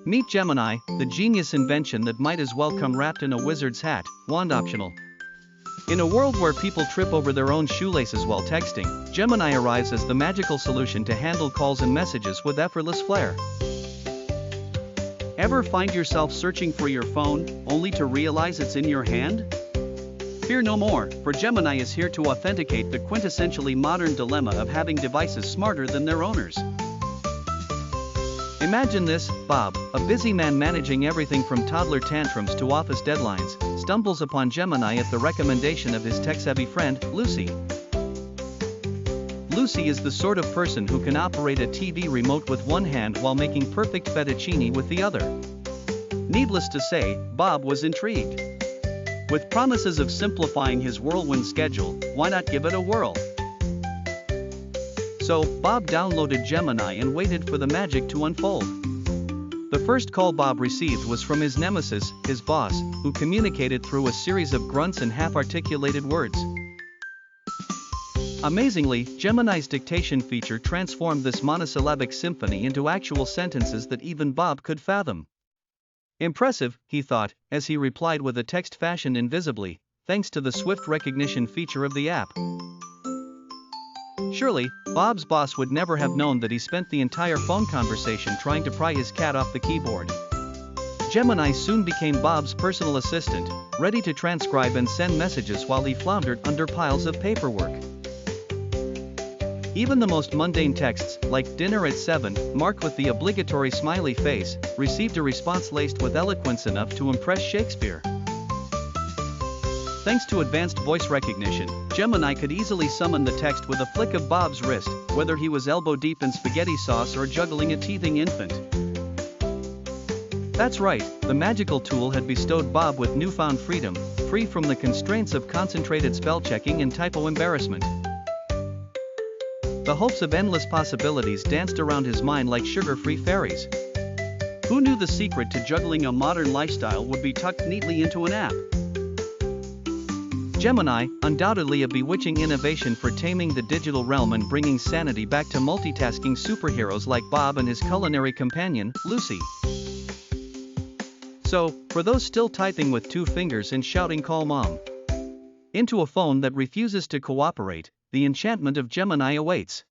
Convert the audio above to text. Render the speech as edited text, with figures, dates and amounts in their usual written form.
Meet Gemini, the genius invention that might as well come wrapped in a wizard's hat, wand optional. In a world where people trip over their own shoelaces while texting, Gemini arrives as the magical solution to handle calls and messages with effortless flair. Ever find yourself searching for your phone, only to realize it's in your hand? Fear no more, for Gemini is here to authenticate the quintessentially modern dilemma of having devices smarter than their owners. Imagine this: Bob, a busy man managing everything from toddler tantrums to office deadlines, stumbles upon Gemini at the recommendation of his tech-savvy friend, Lucy. Lucy is the sort of person who can operate a TV remote with one hand while making perfect fettuccine with the other. Needless to say, Bob was intrigued. With promises of simplifying his whirlwind schedule, why not give it a whirl? So, Bob downloaded Gemini and waited for the magic to unfold. The first call Bob received was from his nemesis, his boss, who communicated through a series of grunts and half-articulated words. Amazingly, Gemini's dictation feature transformed this monosyllabic symphony into actual sentences that even Bob could fathom. Impressive, he thought, as he replied with a text fashioned invisibly, thanks to the swift recognition feature of the app. Surely, Bob's boss would never have known that he spent the entire phone conversation trying to pry his cat off the keyboard. Gemini soon became Bob's personal assistant, ready to transcribe and send messages while he floundered under piles of paperwork. Even the most mundane texts, like "dinner at 7, marked with the obligatory smiley face, received a response laced with eloquence enough to impress Shakespeare. Thanks to advanced voice recognition, Gemini could easily summon the text with a flick of Bob's wrist, whether he was elbow-deep in spaghetti sauce or juggling a teething infant. That's right, the magical tool had bestowed Bob with newfound freedom, free from the constraints of concentrated spell-checking and typo embarrassment. The hopes of endless possibilities danced around his mind like sugar-free fairies. Who knew the secret to juggling a modern lifestyle would be tucked neatly into an app? Gemini, undoubtedly a bewitching innovation for taming the digital realm and bringing sanity back to multitasking superheroes like Bob and his culinary companion, Lucy. So, for those still typing with 2 fingers and shouting "Call Mom" into a phone that refuses to cooperate, the enchantment of Gemini awaits.